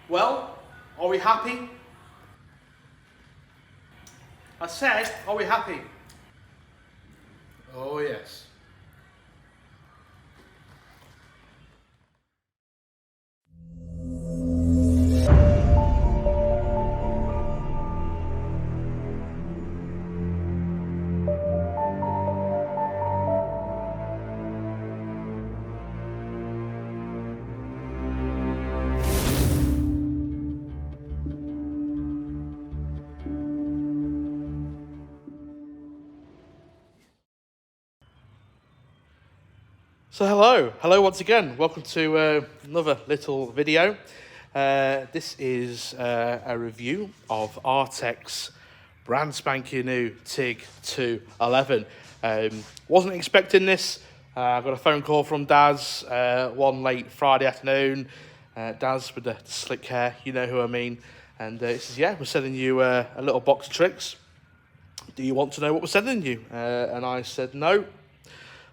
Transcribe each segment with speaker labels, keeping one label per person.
Speaker 1: Well, are we happy? I said, are we happy? Oh yes. So hello once again. Welcome to another little video. This is a review of Artec's brand spanking new TIG211. Wasn't expecting this. I got a phone call from Daz one late Friday afternoon. Daz with the slick hair, you know who I mean. And he says, yeah, we're sending you a little box of tricks. Do you want to know what we're sending you? And I said, no,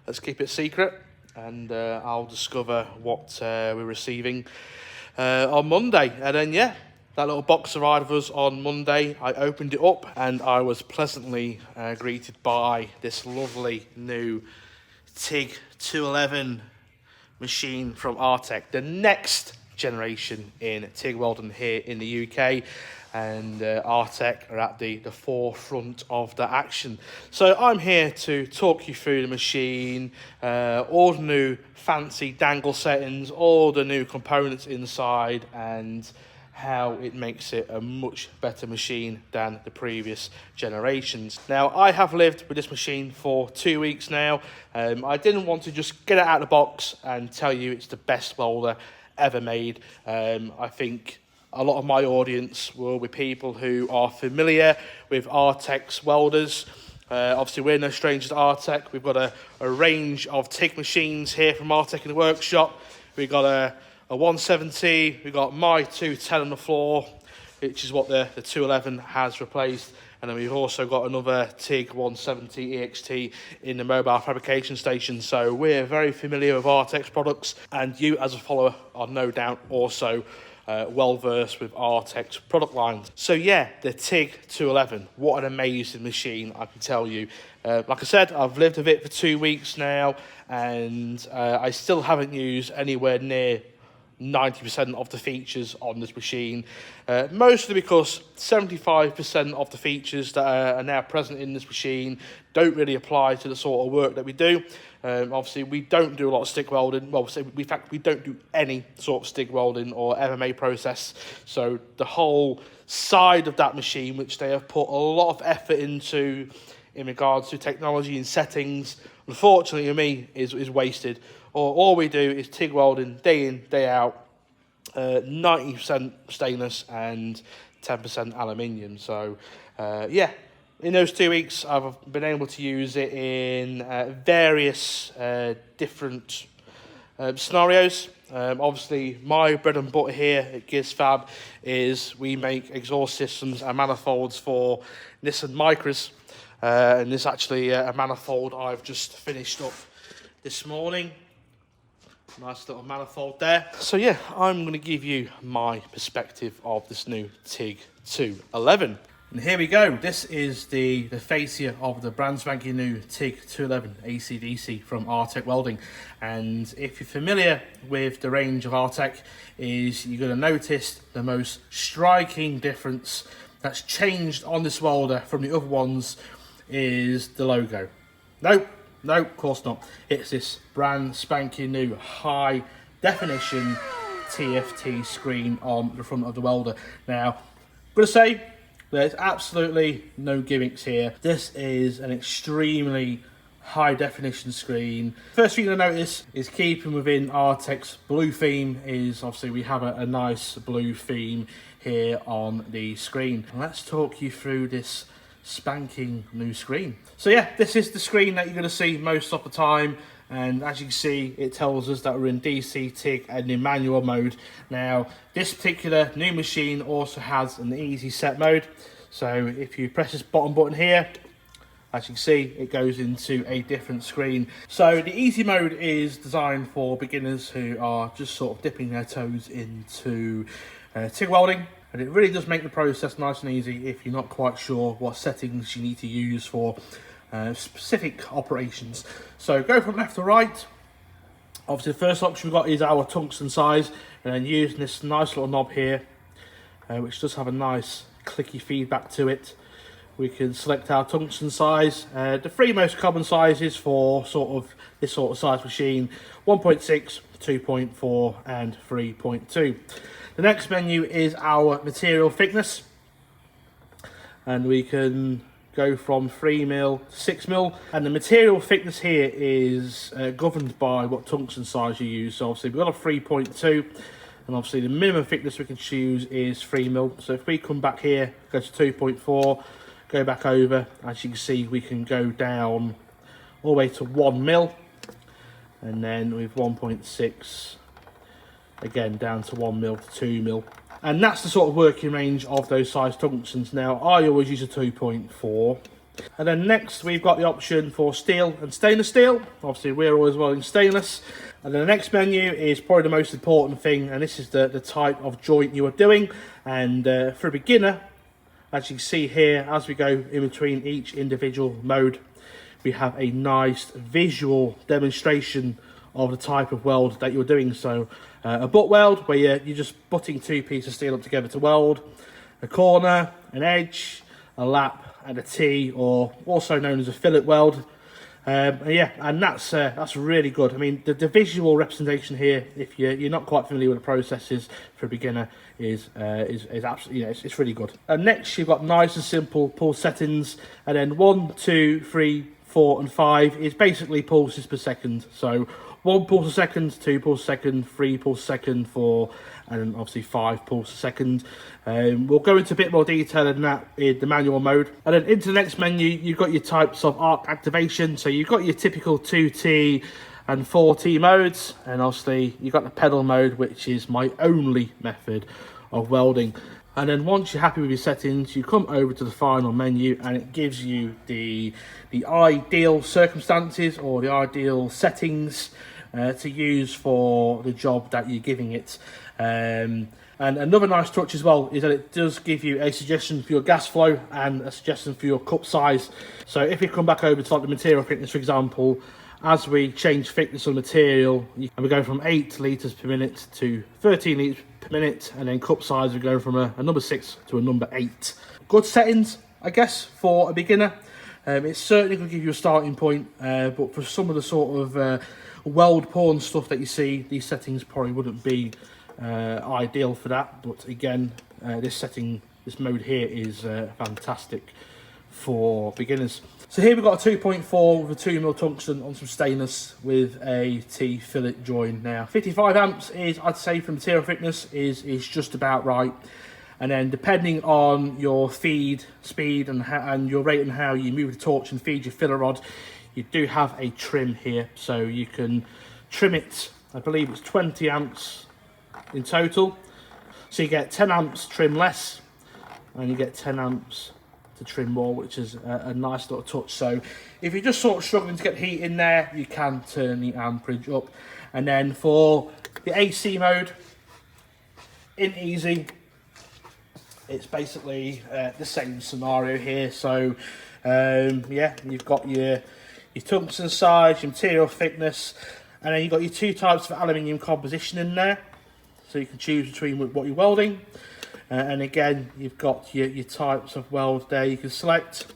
Speaker 1: let's keep it secret. And I'll discover what we're receiving on Monday. And then, yeah, that little box arrived with us on Monday. I opened it up and I was pleasantly greeted by this lovely new TIG211 machine from Artec, the next generation in TIG welding here in the UK. And Artec are at the forefront of the action. So I'm here to talk you through the machine, all the new fancy dangle settings, all the new components inside, and how it makes it a much better machine than the previous generations. Now, I have lived with this machine for 2 weeks now. I didn't want to just get it out of the box and tell you it's the best welder ever made. I think a lot of my audience will be people who are familiar with Artec's welders. Obviously, we're no strangers to Artec. We've got a range of TIG machines here from Artec in the workshop. We've got a 170, we've got my 210 on the floor, which is what the 211 has replaced. And then we've also got another TIG 170 EXT in the mobile fabrication station. So we're very familiar with Artec's products, and you as a follower are no doubt also well versed with Artec's product lines. So yeah, the TIG211, what an amazing machine, I can tell you. Like I said, I've lived with it for 2 weeks now, and I still haven't used anywhere near 90% of the features on this machine, mostly because 75% of the features that are now present in this machine don't really apply to the sort of work that we do. Obviously, we don't do a lot of stick welding. Well, in fact, we don't do any sort of stick welding or MMA process. So the whole side of that machine, which they have put a lot of effort into in regards to technology and settings, unfortunately for me, is wasted. All we do is TIG welding day in, day out, 90% stainless and 10% aluminium. So, yeah, in those 2 weeks, I've been able to use it in various different scenarios. Obviously, my bread and butter here at GizFab is we make exhaust systems and manifolds for Nissan Micras. And this is actually a manifold I've just finished up this morning. Nice little manifold there. So yeah, I'm going to give you my perspective of this new TIG211. And here we go. This is the fascia of the brand spanking new TIG211 AC/DC from Artec Welding. And if you're familiar with the range of Artec, you're going to notice the most striking difference that's changed on this welder from the other ones is the logo. No, of course not. It's this brand spanking new high definition TFT screen on the front of the welder. Now, I'm going to say there's absolutely no gimmicks here. This is an extremely high definition screen. First thing you'll notice is keeping within Artec's blue theme is obviously we have a nice blue theme here on the screen. Let's talk you through this spanking new screen. So yeah, this is the screen that you're going to see most of the time, and as you can see, it tells us that we're in DC, TIG and in manual mode. Now, this particular new machine also has an easy set mode, so if you press this bottom button here, as you can see, it goes into a different screen. So the easy mode is designed for beginners who are just sort of dipping their toes into TIG welding, and it really does make the process nice and easy if you're not quite sure what settings you need to use for specific operations. So go from left to right. Obviously the first option we've got is our tungsten size, and then using this nice little knob here, which does have a nice clicky feedback to it, we can select our tungsten size. The three most common sizes for this sort of size machine: 1.6, 2.4 and 3.2. The next menu is our material thickness, and we can go from 3mm to 6mm, and the material thickness here is governed by what tungsten size you use. So obviously we've got a 3.2, and obviously the minimum thickness we can choose is 3mm. So if we come back here, go to 2.4, go back over, as you can see we can go down all the way to 1mm, and then with 1.6 again down to 1mm to 2mm. And that's the sort of working range of those size tungstens. Now I always use a 2.4. And then next we've got the option for steel and stainless steel. Obviously we're always welding stainless. And then the next menu is probably the most important thing, and this is the type of joint you are doing. And for a beginner, as you can see here, as we go in between each individual mode, we have a nice visual demonstration of the type of weld that you're doing. So a butt weld, where you're just butting two pieces of steel up together to weld, a corner, an edge, a lap and a T, or also known as a fillet weld. Yeah, and that's really good. I mean, the visual representation here, if you're not quite familiar with the processes for a beginner, is absolutely, it's really good. And next you've got nice and simple pulse settings, and then 1, 2, 3, 4 and 5 is basically pulses per second. So 1 pulse a second, 2 pulse a second, 3 pulse a second, 4, and then obviously 5 pulse a second. We'll go into a bit more detail than that in the manual mode. And then into the next menu, you've got your types of arc activation. So you've got your typical 2T and 4T modes, and obviously you've got the pedal mode, which is my only method of welding. And then once you're happy with your settings, you come over to the final menu, and it gives you the ideal circumstances or the ideal settings to use for the job that you're giving it. And another nice touch as well is that it does give you a suggestion for your gas flow and a suggestion for your cup size. So if you come back over to like the material thickness, for example, as we change thickness of material, and we go from 8 litres per minute to 13 litres per minute, and then cup size we go from a number 6 to a number 8. Good settings, I guess, for a beginner. It's certainly going to give you a starting point, but for some of the sort of weld porn stuff that you see, these settings probably wouldn't be ideal for that. But again, this mode here is fantastic for beginners. So here we've got a 2.4 with a 2mm tungsten on some stainless with a T fillet join. Now 55 amps is, I'd say, for material thickness is just about right. And then depending on your feed speed and your rate and how you move the torch and feed your filler rod, you do have a trim here. So you can trim it, I believe it's 20 amps in total. So you get 10 amps trim less, and you get 10 amps to trim more, which is a nice little touch. So if you're just sort of struggling to get heat in there, you can turn the amperage up. And then for the AC mode, in easy, it's basically the same scenario here. So yeah, you've got your tungsten size, your material thickness, and then you've got your two types of aluminium composition in there, so you can choose between what you're welding. And again, you've got your types of weld there you can select.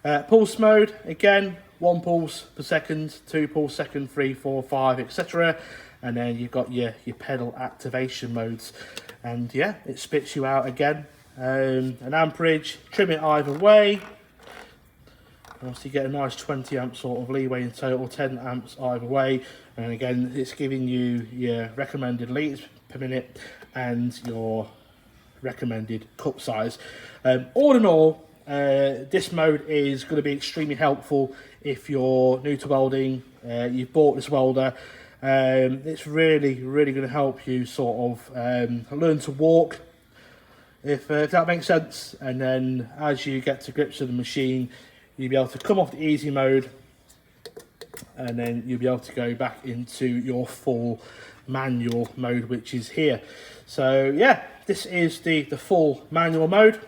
Speaker 1: Pulse mode, again, 1 pulse per second, 2 pulse second, 3, 4, 5, etc. And then you've got your pedal activation modes. And yeah, it spits you out again an amperage, trim it either way. And obviously you get a nice 20 amp sort of leeway in total, 10 amps either way. And again, it's giving you your recommended litres per minute and your recommended cup size. All in all, this mode is going to be extremely helpful if you're new to welding, you've bought this welder. It's really going to help you sort of learn to walk, if that makes sense. And then as you get to grips with the machine, you'll be able to come off the easy mode and then you'll be able to go back into your full manual mode, which is here. So yeah, this is the full manual mode,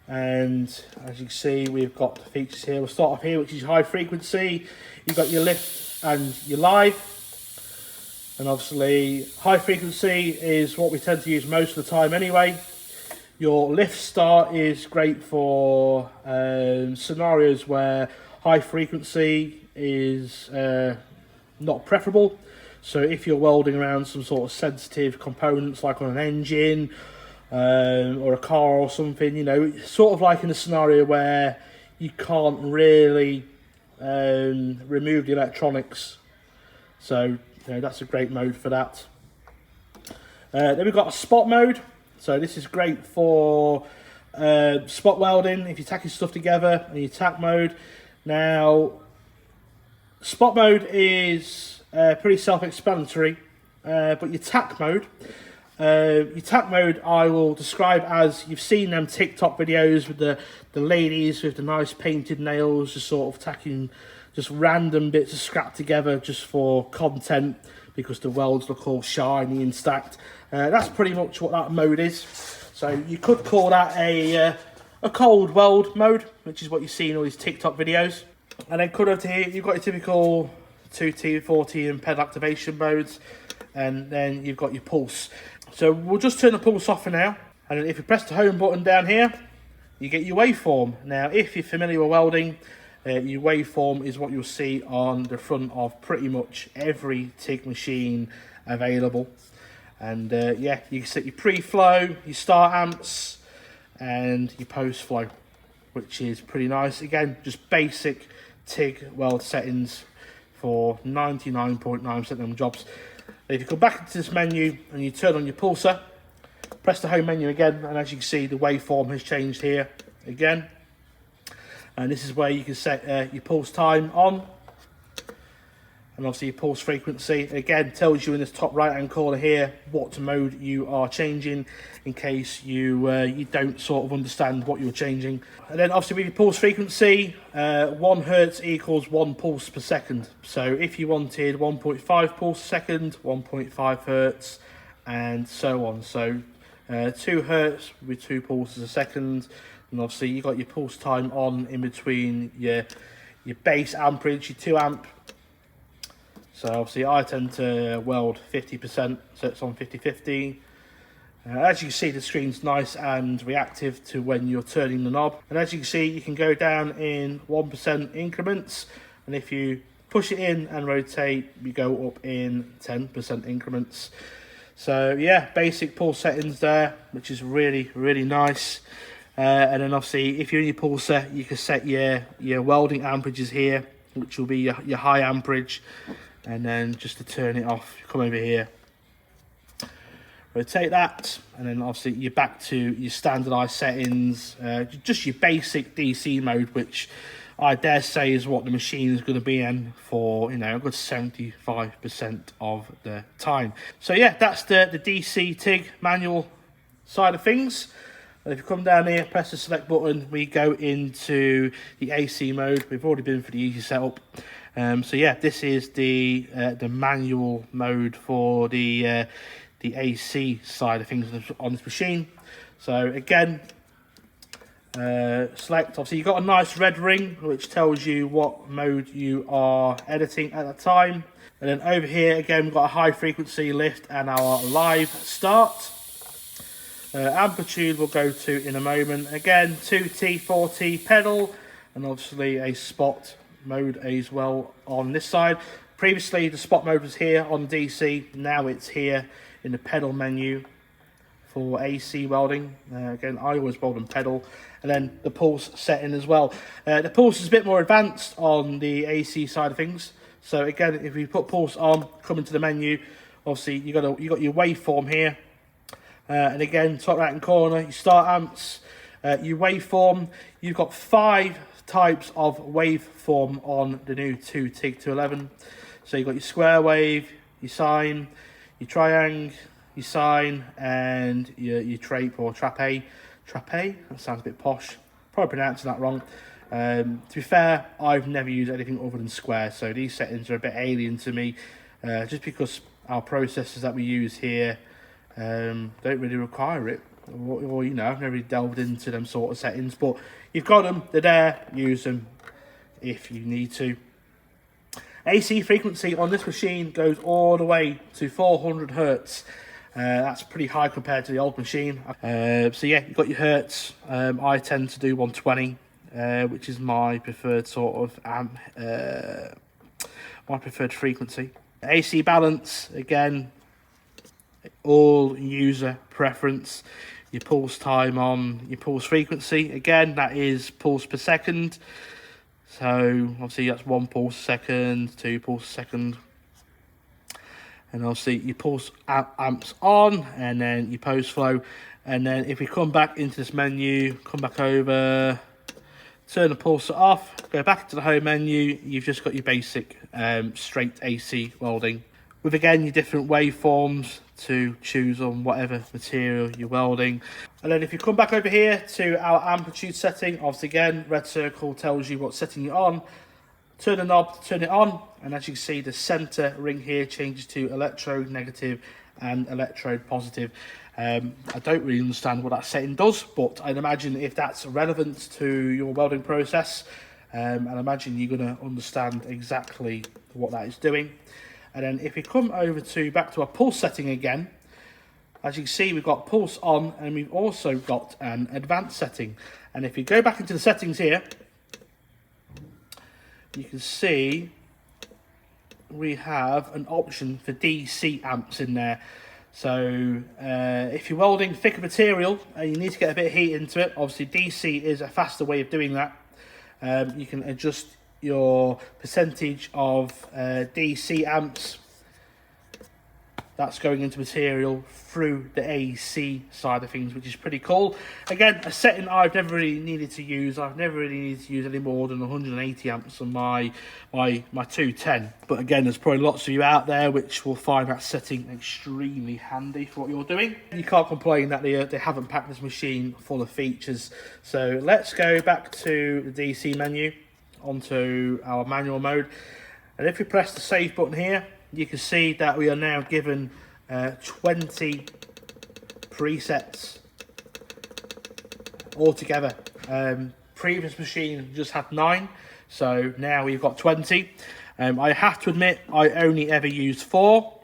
Speaker 1: and as you can see, we've got the features here. We'll start off here, which is high frequency. You've got your lift and your live, and obviously high frequency is what we tend to use most of the time anyway. Your lift start is great for scenarios where high frequency is not preferable. So if you're welding around some sort of sensitive components like on an engine or a car or something, you know, sort of like in a scenario where you can't really remove the electronics. So, you know, that's a great mode for that. Then we've got a spot mode. So this is great for spot welding if you're tacking stuff together and your tack mode. Now, spot mode is pretty self-explanatory, but your tack mode I will describe as, you've seen them TikTok videos with the ladies with the nice painted nails, just sort of tacking just random bits of scrap together just for content because the welds look all shiny and stacked. That's pretty much what that mode is. So you could call that a cold weld mode, which is what you see in all these TikTok videos. And then cut over to here, you've got your typical 2T, 4T and pedal activation modes, and then you've got your pulse. So we'll just turn the pulse off for now, and if you press the home button down here, you get your waveform. Now, if you're familiar with welding, your waveform is what you'll see on the front of pretty much every TIG machine available. And yeah, you can set your pre-flow, your start amps, and your post-flow, which is pretty nice. Again, just basic TIG weld settings for 99.9% of them jobs. If you come back into this menu and you turn on your pulsar, press the home menu again, and as you can see, the waveform has changed here again. And this is where you can set your pulse time on, and obviously your pulse frequency. Again, tells you in this top right hand corner here what mode you are changing, in case you don't sort of understand what you're changing. And then obviously with your pulse frequency, 1 hertz equals 1 pulse per second. So if you wanted 1.5 pulse a second, 1.5 hertz, and so on. So 2 hertz with 2 pulses a second. And obviously you got your pulse time on in between your base amperage, your 2 amp. So obviously I tend to weld 50%, so it's on 50-50. As you can see, the screen's nice and reactive to when you're turning the knob. And as you can see, you can go down in 1% increments. And if you push it in and rotate, you go up in 10% increments. So yeah, basic pulse settings there, which is really, really nice. And then obviously, if you're in your pulsar, you can set your welding amperages here, which will be your high amperage. And then just to turn it off, come over here, rotate that, and then obviously you're back to your standardized settings, just your basic DC mode, which I dare say is what the machine is going to be in for, you know, a good 75% of the time. So yeah, that's the DC TIG manual side of things. And if you come down here, press the select button, we go into the AC mode. We've already been for the easy setup. So yeah, this is the manual mode for the AC side of things on this machine. So again, select. Obviously, you've got a nice red ring which tells you what mode you are editing at the time. And then over here again, we've got a high frequency lift and our live start. Amplitude we'll go to in a moment. Again, 2T, 4T pedal, and obviously a spot mode as well on this side. Previously the spot mode was here on DC, now it's here in the pedal menu for AC welding. Again, I always weld and pedal. And then the pulse setting as well. The pulse is a bit more advanced on the AC side of things. So again, if you put pulse on, come into the menu, obviously you got your waveform here. And again, top right hand corner, your start amps, your waveform. You've got 5 types of waveform on the new TIG211. So you've got your square wave, your sine, your triangle, your sine, and your trape or trape. That sounds a bit posh. Probably pronouncing that wrong. To be fair, I've never used anything other than square, so these settings are a bit alien to me, just because our processors that we use here don't really require it, or you know, I've never really delved into them sort of settings. But you've got them, they're there, use them if you need to. AC frequency on this machine goes all the way to 400 hertz. That's pretty high compared to the old machine. So yeah, you've got your hertz. I tend to do 120, which is my preferred sort of my preferred frequency. AC balance, again, all user preference. Your pulse time on your pulse frequency, again, that is pulse per second. So obviously that's 1 pulse a second, 2 pulse a second. And obviously your pulse amps on, and then your post flow. And then if we come back into this menu, come back over, turn the pulsar off, go back to the home menu, you've just got your basic straight AC welding. With again your different waveforms to choose on whatever material you're welding. And then if you come back over here to our amplitude setting, obviously again, red circle tells you what setting you're on. Turn the knob to turn it on, and as you can see, the center ring here changes to electrode negative and electrode positive. I don't really understand what that setting does, but I'd imagine if that's relevant to your welding process, and I imagine you're going to understand exactly what that is doing. And then if we come over to back to our pulse setting again, as you can see, we've got pulse on, and we've also got an advanced setting. And if you go back into the settings here, you can see we have an option for DC amps in there. So if you're welding thicker material and you need to get a bit of heat into it, obviously DC is a faster way of doing that. You can adjust your percentage of DC amps that's going into material through the AC side of things, which is pretty cool. Again, a setting I've never really needed to use. I've never really needed to use any more than 180 amps on my 210. But again, there's probably lots of you out there which will find that setting extremely handy for what you're doing. You can't complain that they haven't packed this machine full of features. So let's go back to the DC menu, onto our manual mode. And if we press the save button here, you can see that we are now given 20 presets altogether. Previous machine just had 9, so now we've got 20. I have to admit, I only ever used 4.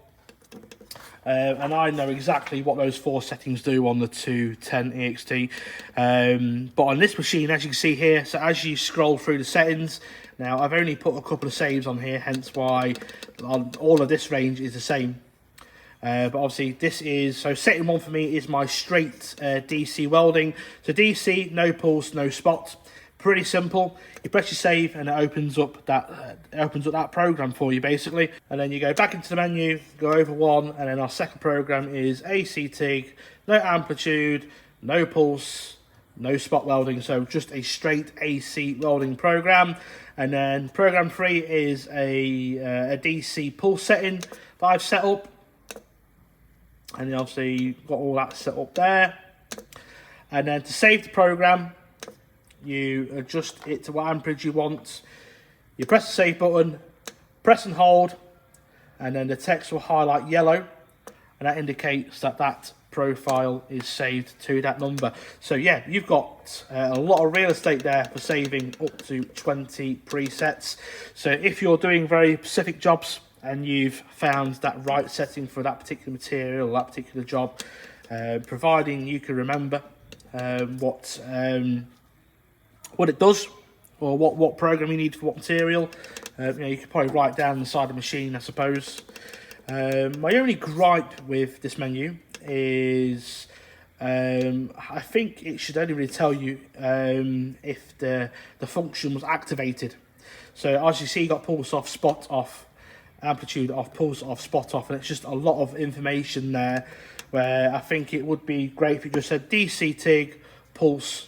Speaker 1: And I know exactly what those 4 settings do on the 210 EXT. But on this machine, as you can see here, so as you scroll through the settings, now I've only put a couple of saves on here, hence why all of this range is the same. But obviously this is, so setting 1 for me is my straight DC welding. So DC, no pulse, no spot. Pretty simple. You press your save and it opens up that program for you basically. And then you go back into the menu, go over 1, and then our second program is AC TIG, no amplitude, no pulse, no spot welding. So just a straight AC welding program. And then program 3 is a DC pulse setting that I've set up. And then obviously you've got all that set up there. And then to save the program, you adjust it to what amperage you want. You press the save button, press and hold, and then the text will highlight yellow, and that indicates that that profile is saved to that number. So yeah, you've got a lot of real estate there for saving up to 20 presets. So if you're doing very specific jobs and you've found that right setting for that particular material or that particular job, providing you can remember what it does, or what program you need for what material, you can probably write down inside the machine, I suppose. My only gripe with this menu is I think it should only really tell you if the function was activated. So as you see, you got pulse off, spot off, amplitude off, pulse off, spot off, and it's just a lot of information there, where I think it would be great if you just said DC TIG, pulse,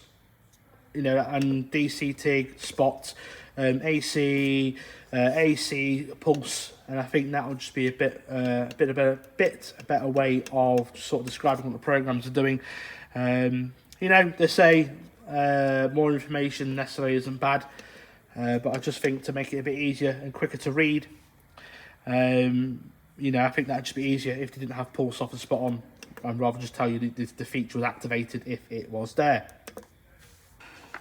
Speaker 1: and DC TIG, spot, AC, AC, pulse, and I think that would just be a bit better way of sort of describing what the programs are doing. They say More information necessarily isn't bad, but I just think to make it a bit easier and quicker to read, you know, I think that'd just be easier if they didn't have pulse off and spot on. I'd rather just tell you the feature was activated if it was there.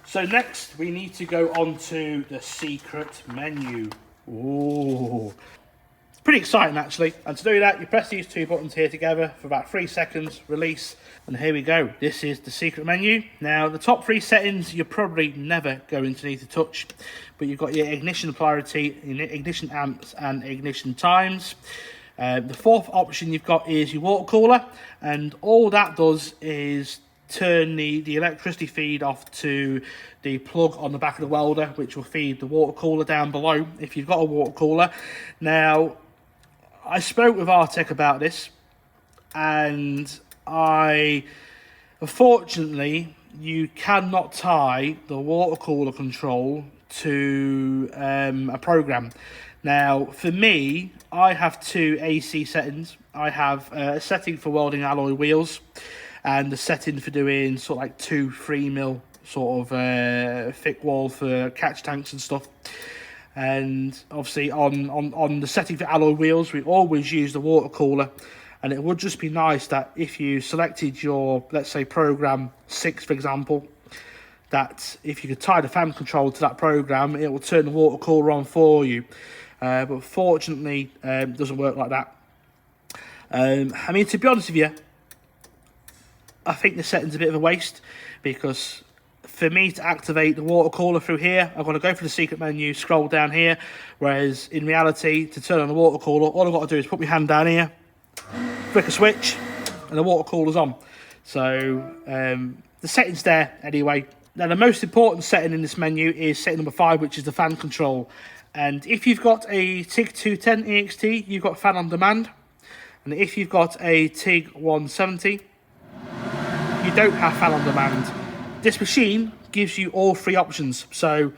Speaker 1: So next we need to go on to the secret menu. Ooh. It's pretty exciting actually. And to do that, you press these two buttons here together for about 3 seconds, release, and here we go. This is the secret menu. Now the top 3 settings you're probably never going to need to touch, but you've got your ignition polarity, ignition amps and ignition times. The fourth option you've got is your water cooler, and all that does is turn the electricity feed off to the plug on the back of the welder, which will feed the water cooler down below if you've got a water cooler. Now, I spoke with Artec about this, and unfortunately, you cannot tie the water cooler control to a program. Now, for me, I have 2 AC settings. I have a setting for welding alloy wheels, and the setting for doing sort of like 2-3mm sort of thick wall for catch tanks and stuff. And obviously on the setting for alloy wheels, we always use the water cooler, and it would just be nice that if you selected your, let's say, program 6 for example, that if you could tie the fan control to that program, it will turn the water cooler on for you. But fortunately, it doesn't work like that. I mean, to be honest with you, I think the setting's a bit of a waste, because for me to activate the water cooler through here, I've got to go for the secret menu, scroll down here, whereas in reality, to turn on the water cooler, all I've got to do is put my hand down here, flick a switch, and the water cooler's on. So the setting's there anyway. Now the most important setting in this menu is setting number 5, which is the fan control. And if you've got a TIG211 EXT, you've got fan on demand. And if you've got a TIG211, you don't have fan on demand. This machine gives you all 3 options. So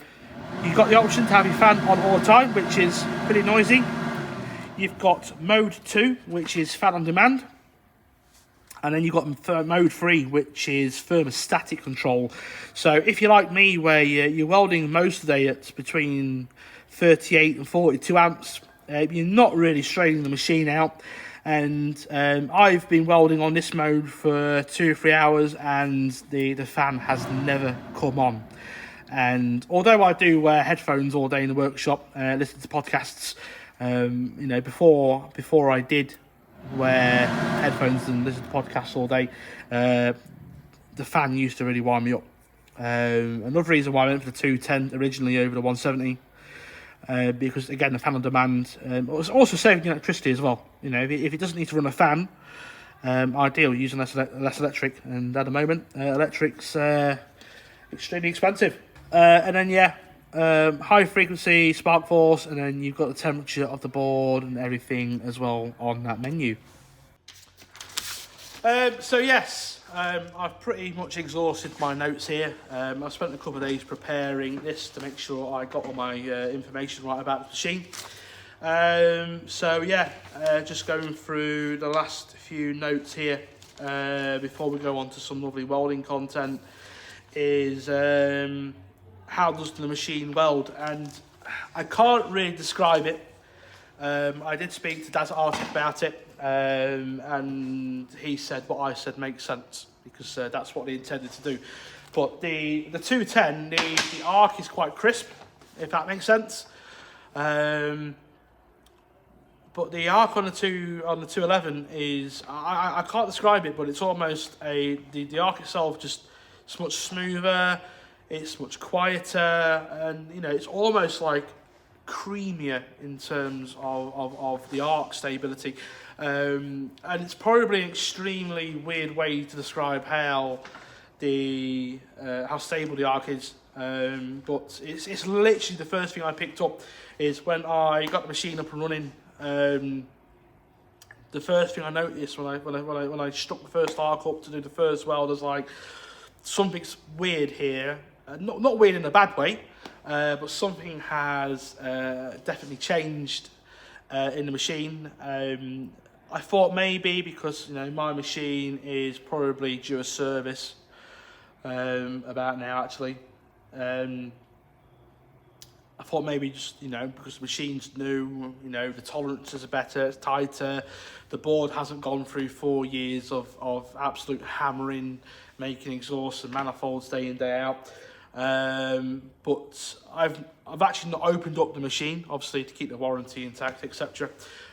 Speaker 1: you've got the option to have your fan on all the time, which is pretty noisy. You've got mode 2, which is fan on demand. And then you've got mode 3, which is thermostatic control. So if you're like me, where you're welding most of the day at between 38 and 42 amps, you're not really straining the machine out. And I've been welding on this mode for 2 or 3 hours, and the fan has never come on. And although I do wear headphones all day in the workshop, listen to podcasts, you know, before I did wear headphones and listen to podcasts all day, the fan used to really wind me up. Another reason why I went for the 210 originally over the 170, because again, the fan on demand, was also saving electricity as well. You know, if it doesn't need to run a fan, ideal using less electric. And at the moment, electric's extremely expensive. And then high frequency spark force, and then you've got the temperature of the board and everything as well on that menu. So yes, I've pretty much exhausted my notes here. I've spent a couple of days preparing this to make sure I got all my information right about the machine. So yeah, just going through the last few notes here before we go on to some lovely welding content is how does the machine weld? And I can't really describe it. I did speak to Daz Arctic about it, and he said what I said makes sense, because that's what they intended to do. But the 210, the arc is quite crisp, if that makes sense. But the arc on the 211 is, I can't describe it, but it's almost the arc itself just, it's much smoother, it's much quieter, and you know, it's almost like creamier in terms of the arc stability. And it's probably an extremely weird way to describe how stable the arc is. But it's literally the first thing I picked up is when I got the machine up and running. The first thing I noticed when I struck the first arc up to do the first weld was like, something's weird here. Not weird in a bad way, but something has definitely changed in the machine. I thought maybe because, you know, my machine is probably due a service, about now actually. I thought maybe just, you know, because the machine's new, you know, the tolerances are better, it's tighter, the board hasn't gone through 4 years of absolute hammering, making exhausts and manifolds day in, day out. But I've actually not opened up the machine, obviously to keep the warranty intact, etc.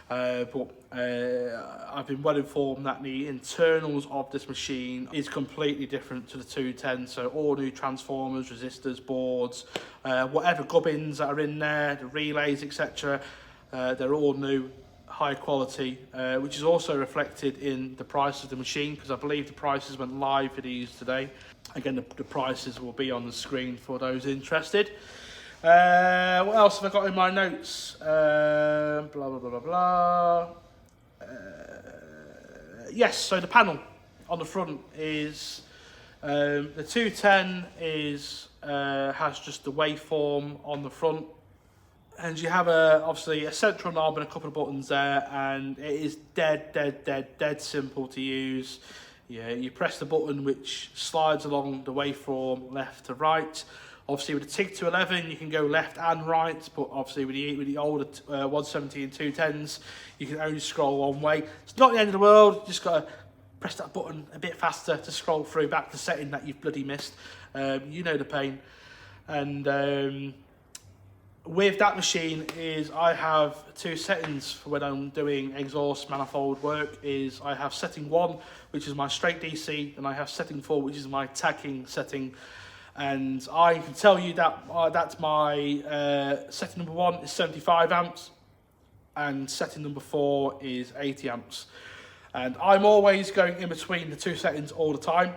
Speaker 1: But I've been well informed that the internals of this machine is completely different to the 210. So all new transformers, resistors, boards, whatever gubbins that are in there, the relays, etc. They're all new, high quality, which is also reflected in the price of the machine, because I believe the prices went live for these today. Again, the prices will be on the screen for those interested. What else have I got in my notes? Blah, blah, blah, blah, blah. Yes, so the panel on the front is, the 210 is, has just the waveform on the front. And you have obviously a central knob and a couple of buttons there, and it is dead simple to use. Yeah, you press the button which slides along the waveform left to right. Obviously with the TIG211 you can go left and right, but obviously with the older 170 and 210s you can only scroll one way. It's not the end of the world, you just got to press that button a bit faster to scroll through back to the setting that you've bloody missed. You know the pain. And with that machine is I have two settings for when I'm doing exhaust manifold work. Is I have setting 1, which is my straight DC, and I have setting 4, which is my tacking setting. And I can tell you that that's my setting number 1 is 75 amps, and setting number 4 is 80 amps. And I'm always going in between the two settings all the time.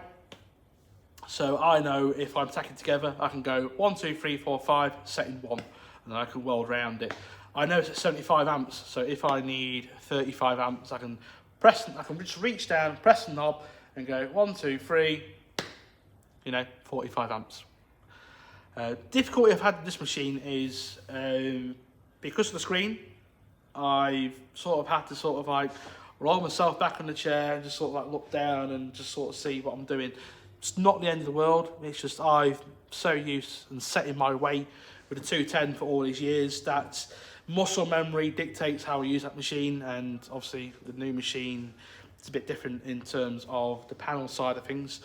Speaker 1: So I know if I'm tacking together, I can go 1, 2, 3, 4, 5, setting 1. And then I can weld around it. I know it's at 75 amps, so if I need 35 amps, I can just reach down, press the knob, and go 1, 2, 3, you know, 45 amps. Difficulty I've had with this machine is because of the screen, I've sort of had to sort of like roll myself back on the chair and just sort of like look down and just sort of see what I'm doing. It's not the end of the world. It's just I've so used and set in my way with the 210 for all these years that muscle memory dictates how I use that machine. And obviously the new machine is a bit different in terms of the panel side of things.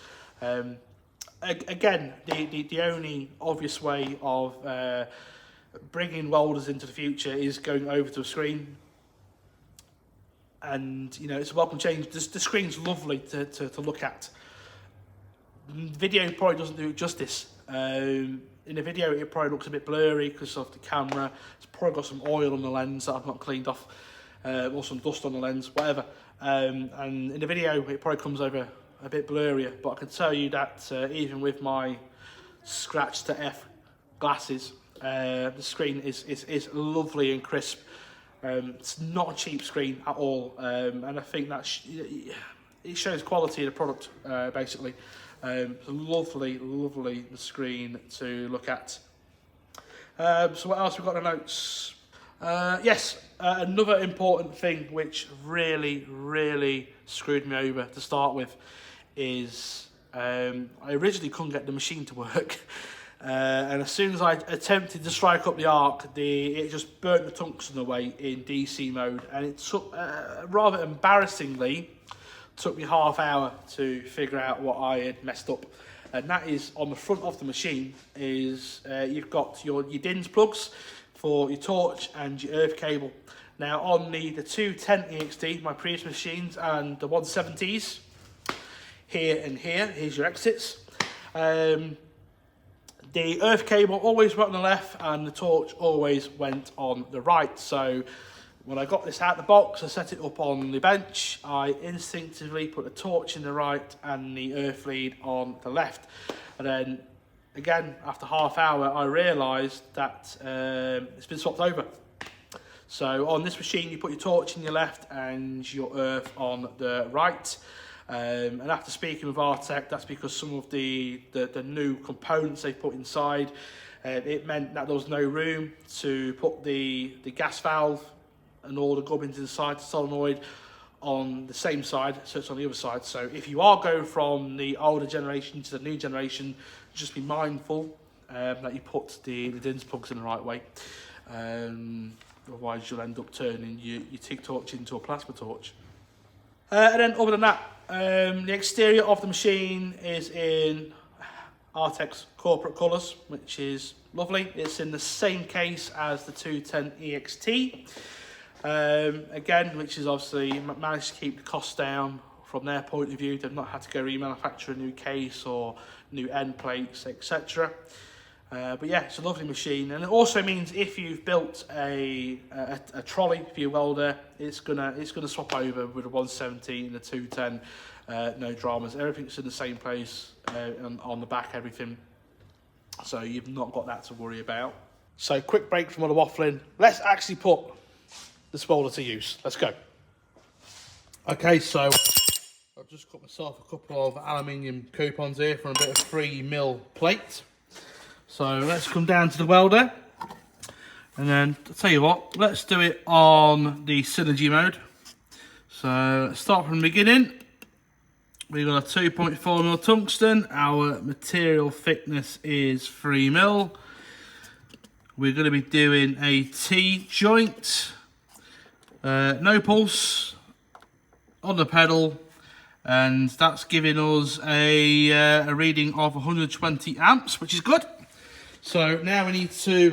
Speaker 1: Again, the only obvious way of bringing welders into the future is going over to a screen. And you know, it's a welcome change. The screen's lovely to look at. Video probably doesn't do it justice. In the video it probably looks a bit blurry because of the camera. It's probably got some oil on the lens that I've not cleaned off, or some dust on the lens, whatever. And in the video it probably comes over a bit blurrier, but I can tell you that even with my scratch to F glasses, the screen is lovely and crisp. It's not a cheap screen at all, and I think that it shows quality of the product, basically. It's a lovely screen to look at. So what else we've got in the notes? Yes, another important thing which really screwed me over to start with is I originally couldn't get the machine to work. And as soon as I attempted to strike up the arc, it just burnt the tungsten away in DC mode, and it took, rather embarrassingly, took me half hour to figure out what I had messed up. And that is on the front of the machine is you've got your DINS plugs for your torch and your earth cable. Now on the 210 EXT, my previous machines, and the 170s, here and here's your exits. The earth cable always went on the left and the torch always went on the right. So when I got this out of the box, I set it up on the bench. I instinctively put the torch in the right and the earth lead on the left. And then again, after half hour, I realised that it's been swapped over. So on this machine, you put your torch in your left and your earth on the right. And after speaking with Artec, that's because some of the new components they put inside, it meant that there was no room to put the gas valve and all the gubbins inside the solenoid on the same side, so it's on the other side. So if you are going from the older generation to the new generation, just be mindful that you put the DINS plugs in the right way. Otherwise you'll end up turning your TIG torch into a plasma torch. And then other than that, the exterior of the machine is in Artec's corporate colours, which is lovely. It's in the same case as the 210 EXT. Again, which is obviously managed to keep the costs down from their point of view. They've not had to go remanufacture a new case or new end plates, etc. But yeah, it's a lovely machine, and it also means if you've built a trolley for your welder, it's gonna swap over with a 170 and a 210. No dramas. Everything's in the same place on the back, everything. So you've not got that to worry about. So quick break from all the waffling. Let's actually put this welder to use. Let's go. Okay, so I've just got myself a couple of aluminium coupons here for a bit of 3mm plate. So let's come down to the welder, and then I'll tell you what, let's do it on the synergy mode. So let's start from the beginning. We've got a 2.4mm tungsten. Our material thickness is 3mm. We're going to be doing a T joint, no pulse on the pedal, and that's giving us a reading of 120 amps, which is good. So now we need to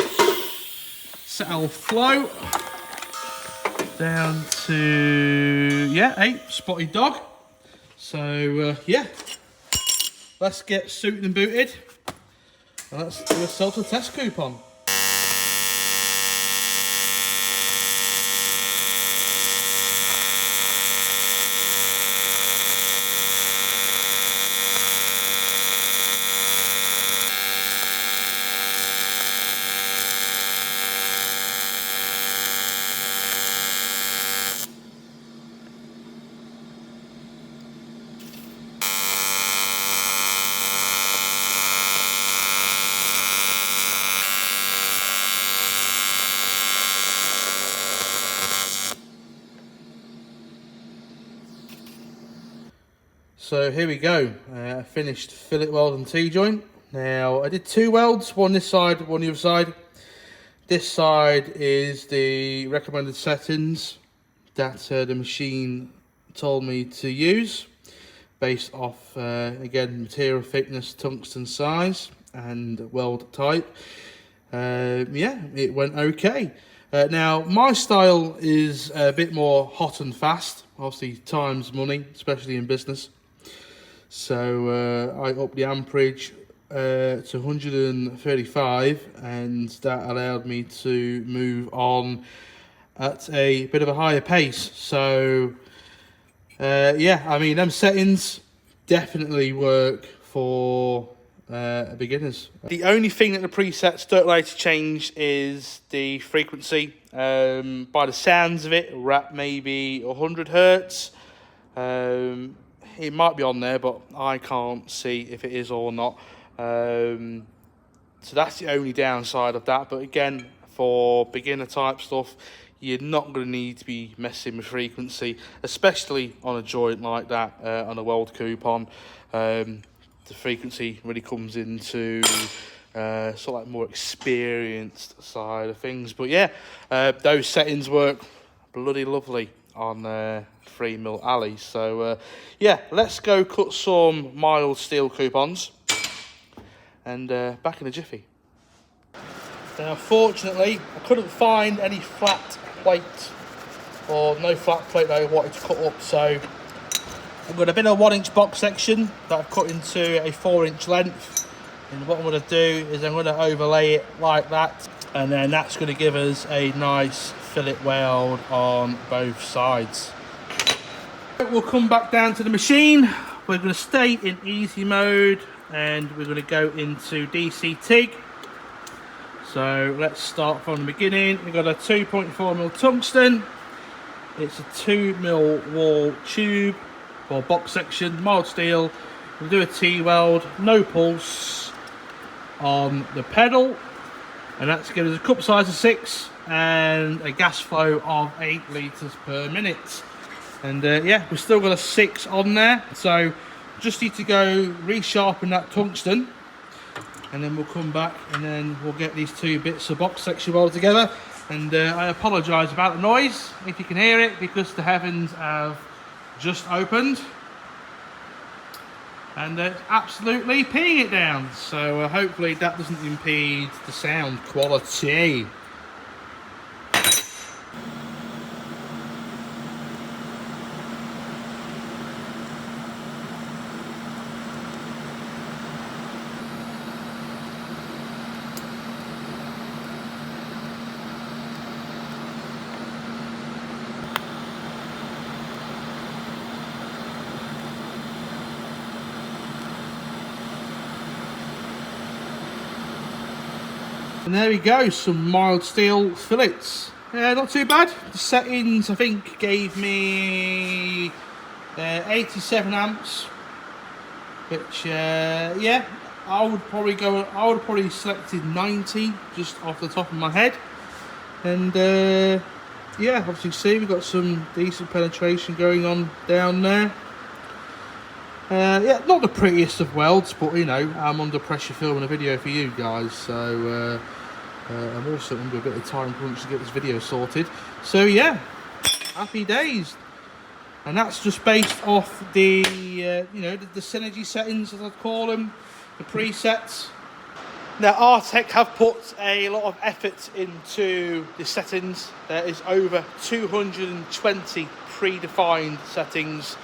Speaker 1: set our flow down to, a spotted dog. So yeah, let's get suited and booted, and let's do ourselves a test coupon. So here we go, I finished fillet weld and T-joint. Now I did 2 welds, one this side, one the other side. This side is the recommended settings that the machine told me to use, based off, again, material thickness, tungsten size and weld type. Yeah, it went okay. Now my style is a bit more hot and fast, obviously time's money, especially in business. So I upped the amperage to 135, and that allowed me to move on at a bit of a higher pace. So yeah, I mean, them settings definitely work for beginners. The only thing that the presets don't like to change is the frequency. By the sounds of it, we're at maybe 100 hertz. It might be on there, but I can't see if it is or not. So that's the only downside of that. But again, for beginner type stuff, you're not going to need to be messing with frequency, especially on a joint like that, on a weld coupon. The frequency really comes into sort of like more experienced side of things. But yeah, those settings work bloody lovely on 3mm alley. So yeah, let's go cut some mild steel coupons, and back in a jiffy. Now fortunately I couldn't find any flat plate, or no flat plate that I wanted to cut up, so I've got a bit of 1-inch box section that I've cut into a 4-inch length, and what I'm going to do is I'm going to overlay it like that, and then that's going to give us a nice fillet weld on both sides. We'll come back down to the machine. We're going to stay in easy mode, and we're going to go into DC TIG. So let's start from the beginning. We've got a 2.4mm tungsten. It's a 2mm wall tube or box section, mild steel. We'll do a T-weld, no pulse on the pedal, and that's giving us a cup size of 6 and a gas flow of 8 litres per minute. And yeah, we've still got a 6 on there, so just need to go resharpen that tungsten, and then we'll come back and then we'll get these 2 bits of box section welded together. And I apologise about the noise if you can hear it, because the heavens have just opened and absolutely peeing it down, so hopefully that doesn't impede the sound quality. And there we go, some mild steel fillets. Not too bad. The settings, I think, gave me 87 amps, which yeah, I would probably selected 90 just off the top of my head. And yeah, obviously see we've got some decent penetration going on down there. Yeah, not the prettiest of welds, but you know, I'm under pressure filming a video for you guys, so I'm also under a bit of time crunch to get this video sorted. So yeah, happy days. And that's just based off the you know, the synergy settings, as I'd call them, the presets. Now Artec have put a lot of effort into the settings. There is over 220 predefined settings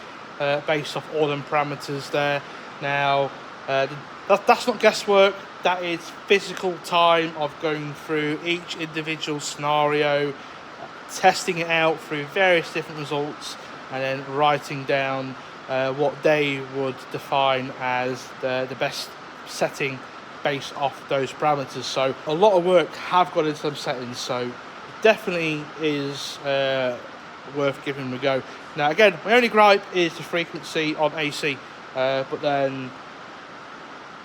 Speaker 1: based off all them parameters there. Now that's not guesswork, that is physical time of going through each individual scenario, testing it out through various different results, and then writing down what they would define as the best setting based off those parameters. So a lot of work have gone into them settings, so it definitely is worth giving them a go. Now again, my only gripe is the frequency on AC, but then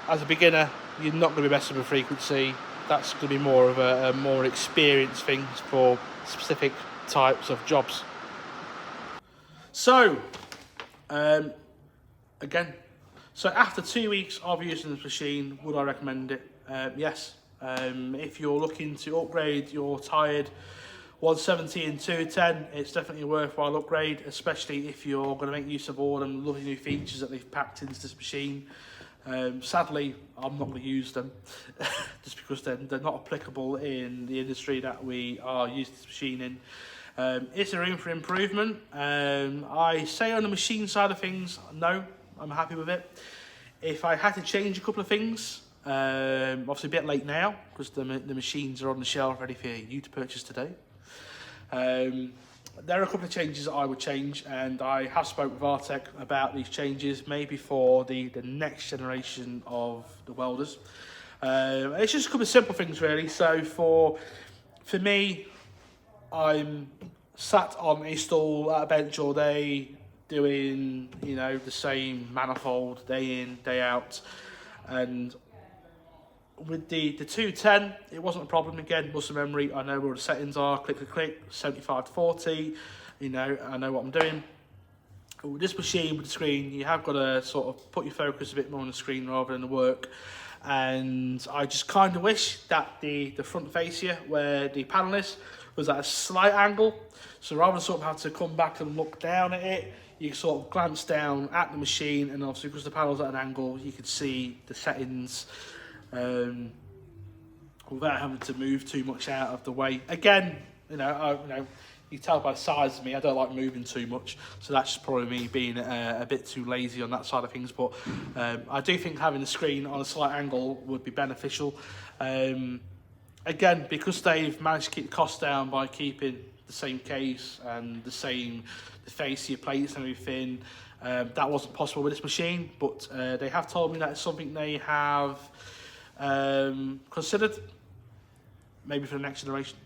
Speaker 1: as a beginner you're not going to be messing with frequency. That's going to be more of a more experienced thing for specific types of jobs. So again, so after 2 weeks of using this machine, would I recommend it? Yes. If you're looking to upgrade your tired 170 and 210, it's definitely a worthwhile upgrade, especially if you're going to make use of all them lovely new features that they've packed into this machine. Sadly, I'm not going to use them just because they're not applicable in the industry that we are using this machine in. Is there room for improvement? I say on the machine side of things, no, I'm happy with it. If I had to change a couple of things, obviously a bit late now because the machines are on the shelf ready for you to purchase today. There are a couple of changes that I would change, and I have spoke with Artec about these changes, maybe for the next generation of the welders. It's just a couple of simple things really. So for me, I'm sat on a stool at a bench all day doing, you know, the same manifold day in, day out, and with the 210, it wasn't a problem. Again, muscle memory, I know where the settings are, click, 75 to 40, you know, I know what I'm doing. With this machine, with the screen, you have got to sort of put your focus a bit more on the screen rather than the work. And I just kind of wish that the front fascia, where the panel is, was at a slight angle. So rather than sort of have to come back and look down at it, you sort of glance down at the machine, and obviously because the panel's at an angle, you can see the settings without having to move too much out of the way. Again, you know, you tell by the size of me, I don't like moving too much, so that's just probably me being a bit too lazy on that side of things. But I do think having the screen on a slight angle would be beneficial. Again, because they've managed to keep the cost down by keeping the same case and the fascia plates and everything, that wasn't possible with this machine. But they have told me that it's something they have considered, maybe for the next generation.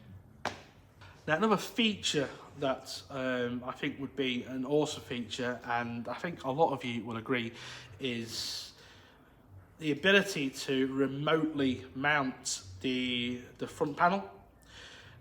Speaker 1: Now, another feature that I think would be an awesome feature, and I think a lot of you will agree, is the ability to remotely mount the front panel.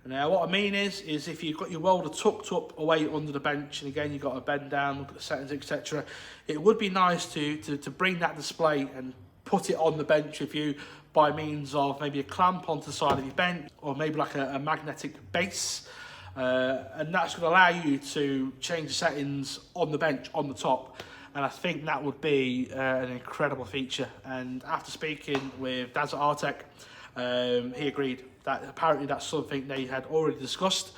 Speaker 1: Now what I mean is if you've got your welder tucked up away under the bench, and again you've got to bend down, look at the settings, etc., it would be nice to bring that display and put it on the bench with you by means of maybe a clamp onto the side of your bench, or maybe like a magnetic base, and that's going to allow you to change the settings on the bench on the top. And I think that would be an incredible feature. And after speaking with Daz at Artec, he agreed that apparently that's something they had already discussed,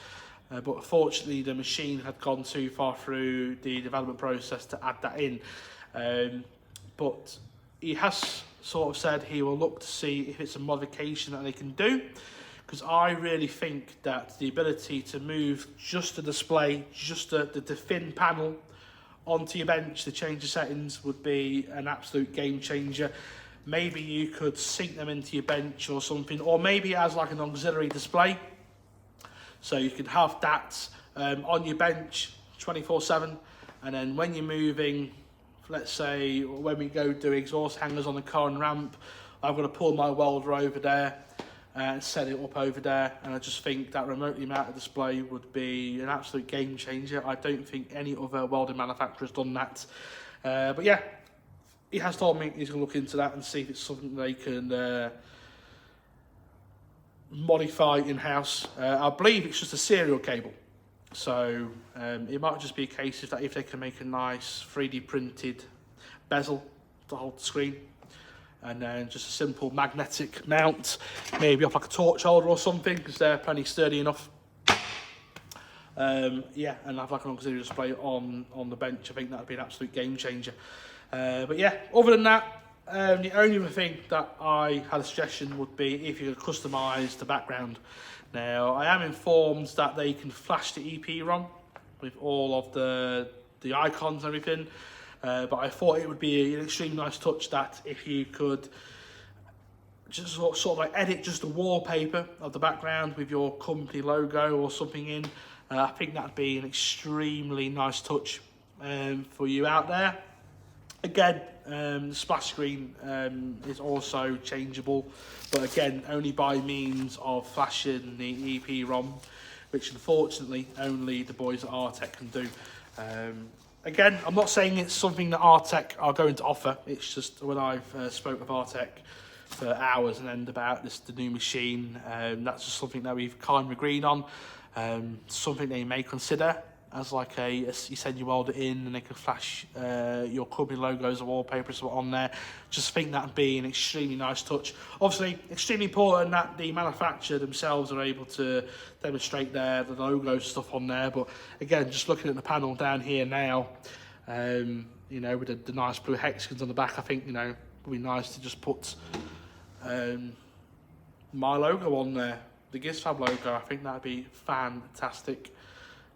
Speaker 1: but unfortunately the machine had gone too far through the development process to add that in. But he has sort of said he will look to see if it's a modification that they can do, because I really think that the ability to move just the display, just the thin panel onto your bench to change the settings would be an absolute game changer. Maybe you could sync them into your bench or something, or maybe as like an auxiliary display, so you could have that on your bench 24/7, and then when you're moving, let's say when we go do exhaust hangers on the car and ramp, I've got to pull my welder over there and set it up over there, and I just think that remotely mounted display would be an absolute game changer. I don't think any other welding manufacturer has done that, but yeah, he has told me he's going to look into that and see if it's something they can modify in-house. I believe it's just a serial cable, so it might just be a case of that if they can make a nice 3D printed bezel to hold the screen, and then just a simple magnetic mount, maybe off like a torch holder or something, because they're plenty sturdy enough. Yeah, and have like an auxiliary display on the bench. I think that would be an absolute game changer. But yeah, other than that, the only other thing that I had a suggestion would be if you could customise the background. Now, I am informed that they can flash the EP-ROM with all of the icons and everything, but I thought it would be an extremely nice touch that if you could just sort of like edit just the wallpaper of the background with your company logo or something in. I think that'd be an extremely nice touch for you out there. Again, the splash screen is also changeable, but again, only by means of flashing the EP-ROM, which unfortunately only the boys at Artec can do. Again, I'm not saying it's something that Artec are going to offer. It's just when I've spoke with Artec for hours and end about the new machine, that's just something that we've kind of agreed on. Something they may consider as like you send your welder in and they can flash your company logos or wallpapers on there. Just think that'd be an extremely nice touch. Obviously, extremely important that the manufacturer themselves are able to demonstrate the logo stuff on there. But again, just looking at the panel down here now, you know, with the nice blue hexagons on the back, I think, you know, it would be nice to just put my logo on there, the GizFab logo. I think that'd be fantastic.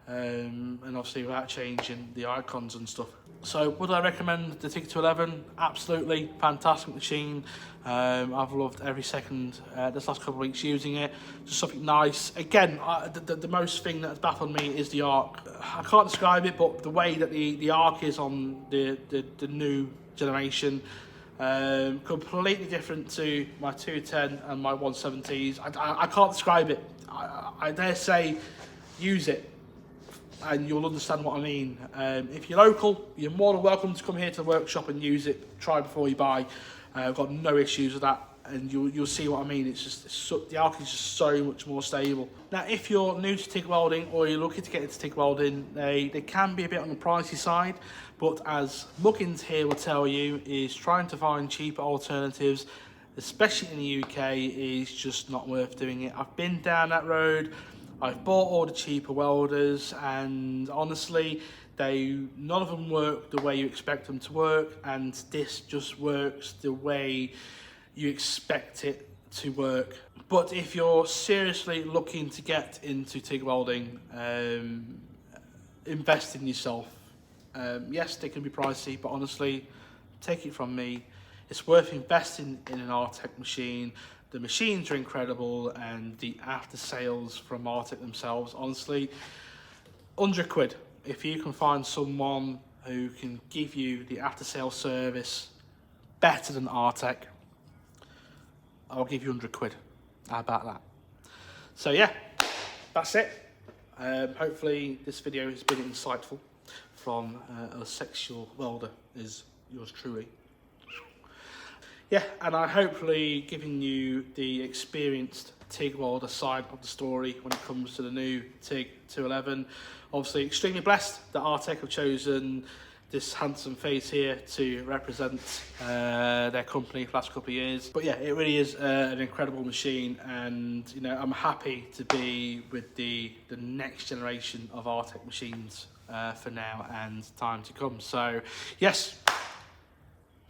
Speaker 1: And obviously without changing the icons and stuff. So would I recommend the TIG211? Absolutely, fantastic machine. I've loved every second this last couple of weeks using it. Just something nice. Again, the most thing that's baffled me is the arc. I can't describe it, but the way that the arc is on the new generation, completely different to my 210 and my 170s. I can't describe it. I dare say, use it and you'll understand what I mean. If you're local, you're more than welcome to come here to the workshop and use it. Try before you buy. I've got no issues with that, and you'll see what I mean. The arc is just so much more stable. Now, if you're new to TIG welding or you're looking to get into TIG welding, they can be a bit on the pricey side, but as Muggins here will tell you, is trying to find cheaper alternatives, especially in the UK, is just not worth doing it. I've been down that road. I've bought all the cheaper welders, and honestly, none of them work the way you expect them to work, and this just works the way you expect it to work. But if you're seriously looking to get into TIG welding, invest in yourself. Yes, they can be pricey, but honestly, take it from me, it's worth investing in an Artec machine. The machines are incredible, and the after sales from Artec themselves, honestly, 100 quid. If you can find someone who can give you the after sales service better than Artec, I'll give you 100 quid. How about that? So yeah, that's it. Hopefully this video has been insightful from a sexual welder is yours truly. Yeah, and I hopefully giving you the experienced TIG welder side of the story when it comes to the new TIG211. Obviously extremely blessed that Artec have chosen this handsome face here to represent their company for the last couple of years. But yeah, it really is an incredible machine, and you know, I'm happy to be with the next generation of Artec machines for now and time to come. So yes,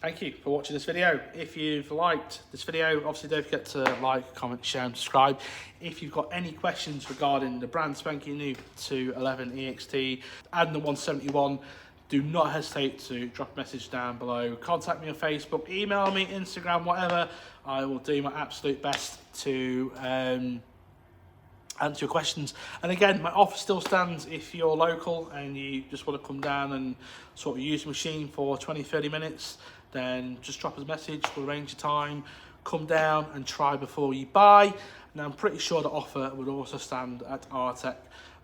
Speaker 1: thank you for watching this video. If you've liked this video, obviously don't forget to like, comment, share and subscribe. If you've got any questions regarding the brand spanking new 211 EXT and the 171, do not hesitate to drop a message down below. Contact me on Facebook, email me, Instagram, whatever. I will do my absolute best to answer your questions. And again, my offer still stands. If you're local and you just want to come down and sort of use the machine for 20-30 minutes, then just drop us a message, we'll arrange a time, come down and try before you buy. And I'm pretty sure the offer would also stand at Artec,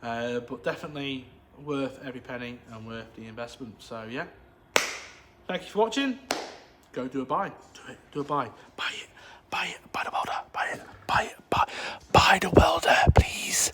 Speaker 1: but definitely worth every penny and worth the investment. So yeah, thank you for watching. Go do a buy. Do a buy. Buy it. Buy it. Buy the welder. Buy it. Buy it. Buy the welder, please.